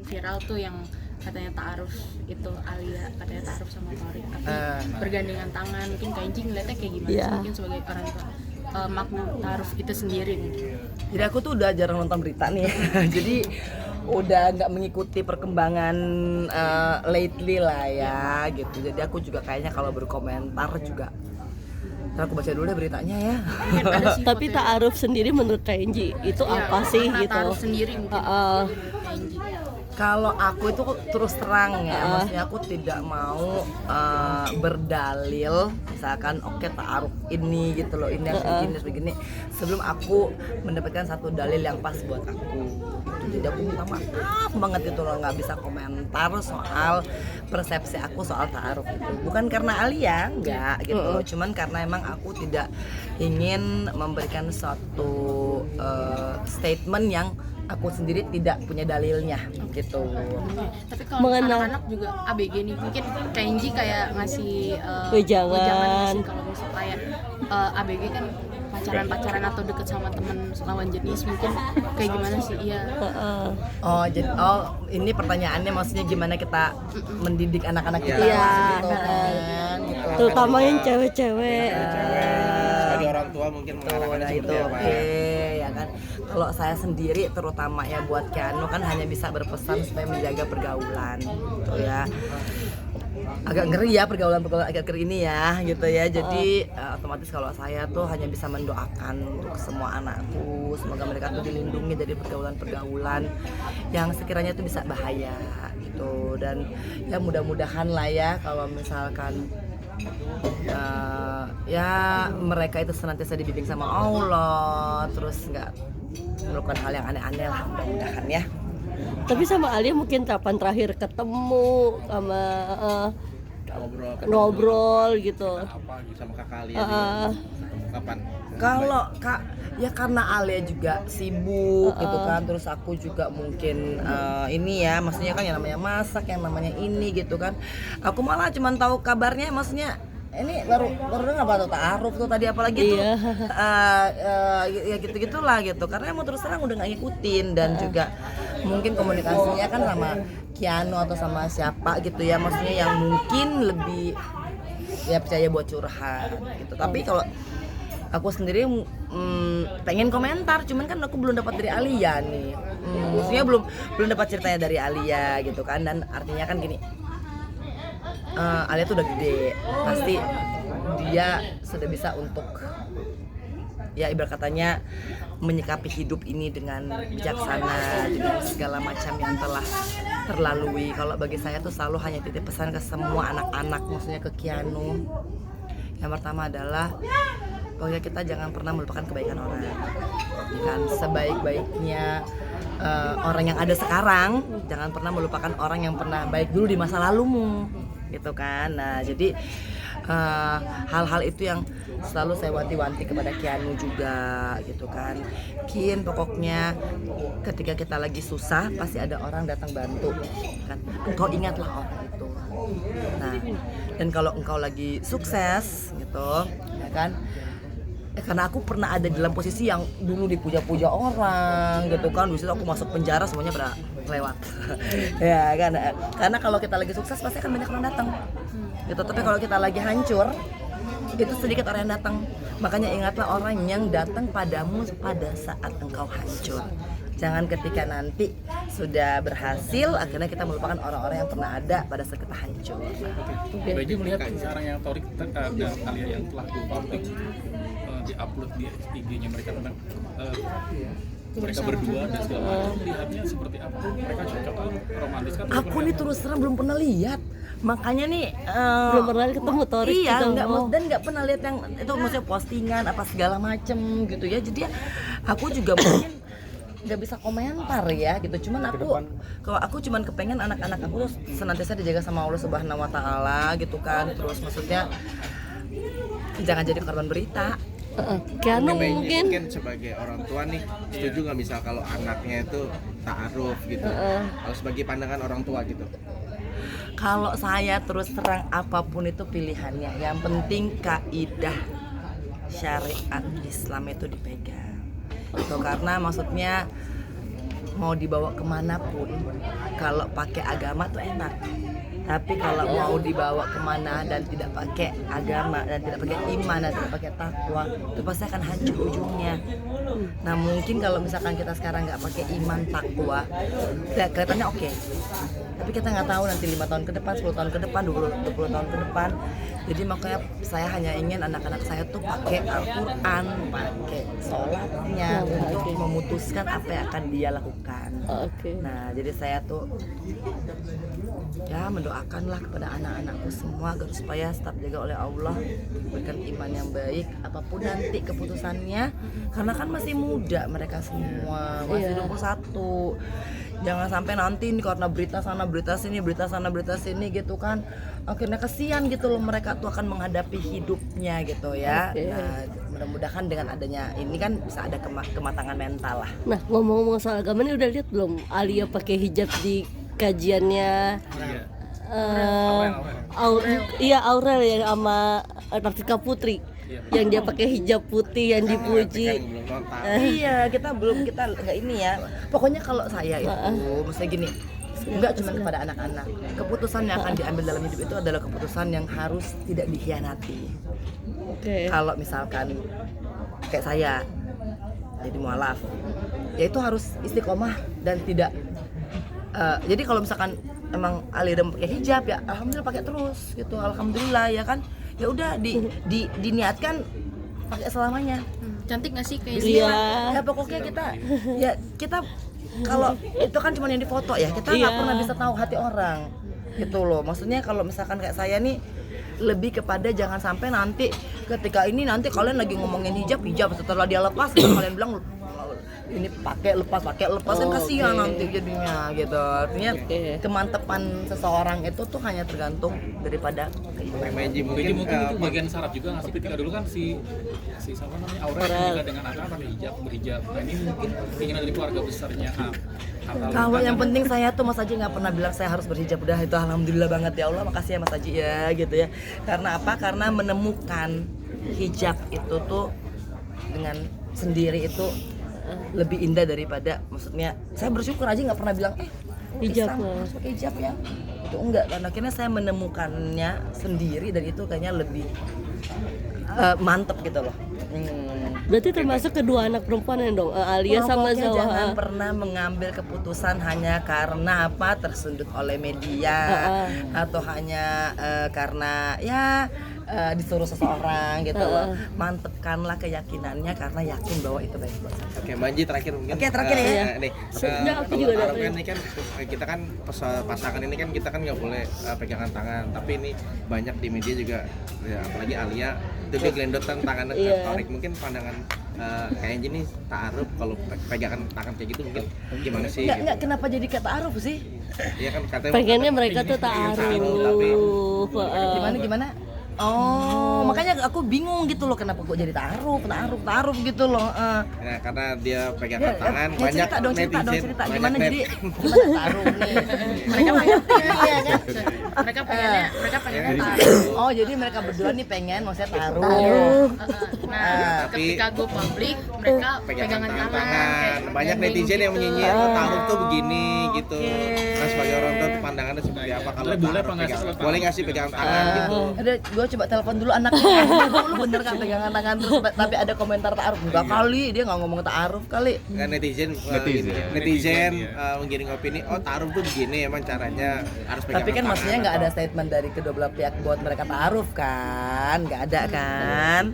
viral tuh yang katanya ta'aruf itu Alia katanya ta'aruf sama Torik tapi bergandengan tangan, mungkin Kak Inci ngeliatnya kayak gimana sih mungkin sebagai orang tua makna ta'aruf itu sendiri nih. Jadi aku tuh udah jarang nonton berita nih jadi udah nggak mengikuti perkembangan lately lah ya gitu. Jadi aku juga kayaknya kalau berkomentar juga ntar aku baca dulu deh beritanya ya. Tapi ta'aruf sendiri menurut Kak Inji itu apa sih gitu? Ta'aruf sendiri mungkin Kak Inji. Kalau aku itu terus terang ya, maksudnya aku tidak mau berdalil misalkan oke ta'aruf ini gitu loh, ini harus begini sebelum aku mendapatkan satu dalil yang pas buat aku gitu. Jadi aku minta maaf banget gitu loh, nggak bisa komentar soal persepsi aku soal ta'aruf itu. Bukan karena Alia, enggak gitu loh, cuman karena emang aku tidak ingin memberikan suatu statement yang aku sendiri tidak punya dalilnya gitu. Tapi kalau anak-anak juga ABG nih, mungkin Kenji kayak ngasih wejangan kalau misal kayak ABG kan pacaran atau deket sama temen lawan jenis mungkin kayak gimana sih? Iya. Ini pertanyaannya maksudnya gimana kita mendidik anak-anak kita gitu kan gitu. Terutama yang cewek-cewek. Sebagai orang tua mungkin mengarahkan itu ya kan. Kalau saya sendiri terutama ya buat Keanu kan hanya bisa berpesan supaya menjaga pergaulan gitu ya. Agak ngeri ya pergaulan agak ngeri ini ya gitu ya. Jadi otomatis kalau saya tuh hanya bisa mendoakan untuk semua anakku, semoga mereka tuh dilindungi dari pergaulan-pergaulan yang sekiranya tuh bisa bahaya gitu. Dan ya mudah-mudahan lah ya kalau misalkan ya mereka itu senantiasa dibimbing sama Allah, terus nggak melakukan hal yang aneh-aneh lah, mudah-mudahan ya. Tapi sama Alia mungkin kapan terakhir ketemu sama ngobrol gitu. Apa gitu sama kakak Alia juga. Kapan? Kalau Kak ya karena Alia juga sibuk gitu kan, terus aku juga mungkin ini ya, maksudnya kan yang namanya masak, yang namanya ini gitu kan. Aku malah cuman tahu kabarnya, maksudnya ini baru dengar apa tuh ta'aruf tuh tadi apalagi tuh ya gitu-gitulah gitu. Karena emang terus terang udah nggak ngikutin dan juga mungkin komunikasinya kan sama Keanu atau sama siapa gitu ya, maksudnya yang mungkin lebih ya percaya buat curhat gitu. Tapi kalau aku sendiri pengen komentar, cuman kan aku belum dapat dari Alia nih. Maksudnya belum dapat ceritanya dari Alia gitu kan. Dan artinya kan gini, Alia tuh udah gede, pasti dia sudah bisa untuk ya ibarat katanya menyikapi hidup ini dengan bijaksana, dengan segala macam yang telah terlalui. Kalau bagi saya tuh selalu hanya titip pesan ke semua anak-anak, maksudnya ke Keanu. Yang pertama adalah pokoknya kita jangan pernah melupakan kebaikan orang. Dan sebaik-baiknya orang yang ada sekarang, jangan pernah melupakan orang yang pernah baik dulu di masa lalumu, gitu kan. Nah jadi hal-hal itu yang selalu saya wanti-wanti kepada Keanu juga gitu kan. Kin, pokoknya ketika kita lagi susah pasti ada orang datang bantu kan. Engkau ingatlah orang itu. Nah, dan kalau engkau lagi sukses gitu ya kan, karena aku pernah ada dalam posisi yang dulu dipuja-puja orang gitu kan, di situ aku masuk penjara semuanya pada lewat ya kan. Karena kalau kita lagi sukses pasti akan banyak orang datang gitu, tapi kalau kita lagi hancur itu sedikit orang yang datang. Makanya ingatlah orang yang datang padamu pada saat engkau hancur, jangan ketika nanti sudah berhasil akhirnya kita melupakan orang-orang yang pernah ada pada saat kita hancur. Bagi melihat sekarang yang Torik dan Alia yang telah go public di-upload di IG-nya mereka tentang mereka berdua dan segala macam, lihatnya seperti apa? Mereka cocok kan, romantis kan? Aku nih terus terang belum pernah lihat, makanya nih Belum pernah ketemu Torik iya, gitu. dan nggak pernah lihat yang itu, maksudnya postingan apa segala macem gitu ya. Jadi aku juga mungkin nggak bisa komentar ya gitu. Cuman aku cuman kepengen anak-anak aku tuh senantiasa dijaga sama Allah Subhanahu Wa Taala gitu kan. Terus maksudnya jangan jadi korban berita. Keanu mungkin sebagai orang tua nih setuju nggak misal kalau anaknya itu ta'aruf gitu, kalau sebagai pandangan orang tua gitu? Kalau saya terus terang apapun itu pilihannya, yang penting kaidah syariat Islam itu dipegang. Itu karena maksudnya mau dibawa kemanapun, kalau pakai agama tuh enak. Tapi kalau mau dibawa kemana dan tidak pakai agama dan tidak pakai iman dan tidak pakai takwa, itu pasti akan hancur ujungnya. Nah mungkin kalau misalkan kita sekarang nggak pakai iman takwa, ya kelihatannya oke. Tapi kita nggak tahu nanti 5 tahun ke depan, 10 tahun ke depan, 20 tahun ke depan. Jadi makanya saya hanya ingin anak-anak saya tuh pakai Al-Quran, pakai sholatnya untuk memutuskan apa yang akan dia lakukan. Nah jadi saya tuh ya mendoakanlah kepada anak-anakku semua agar supaya tetap jaga oleh Allah, berikan iman yang baik apapun nanti keputusannya, karena kan masih muda mereka semua, masih 21. Jangan sampai nanti nih karena berita sana berita sini, berita sana berita sini gitu kan, akhirnya kesian gitu loh, mereka tuh akan menghadapi hidupnya gitu ya. Nah mudah-mudahan dengan adanya ini kan bisa ada kematangan mental lah. Nah ngomong-ngomong soal agama ini, udah lihat belum Alia pakai hijab di kajiannya? Aurel yang sama Rafika Putri, yang dia pakai hijab putih yang dipuji. Iya, kita nggak ini ya. Pokoknya kalau saya itu, misalnya gini, nggak cuma kepada anak-anak. Keputusan yang akan diambil dalam hidup itu adalah keputusan yang harus tidak dikhianati. Kalau misalkan kayak saya jadi mualaf, ya itu harus istiqomah dan tidak. Jadi kalau misalkan emang Ali udah pakai hijab ya alhamdulillah pakai terus gitu, alhamdulillah ya kan, ya udah diniatkan pakai selamanya. Cantik nggak sih kayak Ya pokoknya kita kalau itu kan cuma yang di foto ya, kita nggak pernah bisa tahu hati orang gitu loh. Maksudnya kalau misalkan kayak saya nih lebih kepada jangan sampai nanti ketika ini nanti kalian lagi ngomongin hijab setelah dia lepas kalian bilang ini pakai lepas kan kasihan nanti jadinya gitu. Artinya kemantepan seseorang itu tuh hanya tergantung daripada mungkin itu bagian syarat juga nggak sih? Ketika dulu kan si siapa namanya Aurel menikah dengan Atta pakai berhijab. Nah ini mungkin keinginan dari keluarga besarnya Kalau yang penting saya tuh Mas Haji nggak pernah bilang saya harus berhijab, udah itu alhamdulillah banget ya Allah, makasih ya Mas Haji ya gitu ya. Karena apa? Karena menemukan hijab itu tuh dengan sendiri itu lebih indah daripada, maksudnya saya bersyukur aja nggak pernah bilang hijab harus pakai hijab ya, itu enggak, karena akhirnya saya menemukannya sendiri dan itu kayaknya lebih mantep gitu loh. Berarti termasuk kedua anak perempuan ya dong, Alia sama Zawa. Jangan pernah mengambil keputusan hanya karena apa tersundut oleh media atau hanya karena ya disuruh seseorang gitu loh. Mantepkanlah keyakinannya karena yakin bahwa itu baik buat saya. Oke, Manji terakhir mungkin. Oke, terakhir ya. Nih, aku juga kalau kan ini kan kita kan pasangan ini kan kita kan nggak boleh pegangan tangan, tapi ini banyak di media juga ya, apalagi Alia itu dia gelendotan tangannya ke Torik. Mungkin pandangan kayak gini ta'aruf kalau pegangan tangan kayak gitu mungkin gimana sih? Enggak, kenapa jadi kata ta'aruf sih? Iya kan katanya pengennya mereka tuh ta'aruf. Gimana? Oh, makanya aku bingung gitu loh, kenapa kok jadi ta'aruf gitu loh. Ya, karena dia pegangan tangan banyak cerita netizen. Gimana jadi gimana ta'aruf nih? Mereka nggak ngerti ya kan? mereka pengennya ta'aruf. Oh, jadi mereka berdua nih pengen maksudnya ta'aruf. Nah, ketika go publik mereka pegangan tangan. Banyak netizen yang menyinyir ta'aruf tuh begini gitu. Nah, sebagai orang tua pandangannya seperti apa kalau boleh nggak sih pegangan tangan gitu? Ada gue coba telepon dulu anaknya. Lu bener kan pegangan tangan terus tapi ada komentar ta'aruf? Enggak kali, dia nggak ngomong ta'aruf kali. Kan netizen menggiring opini, oh ta'aruf tuh begini emang caranya harus pegangan. Tapi kan maksudnya nggak ada statement dari kedua belah pihak buat mereka ta'aruf kan? Nggak ada kan?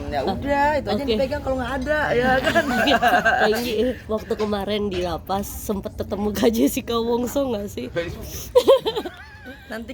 Ya udah, itu aja dipegang kalau nggak ada ya kan. Kayak waktu kemarin di lapas sempet ketemu Kak Jessica Wongso nggak sih? Nanti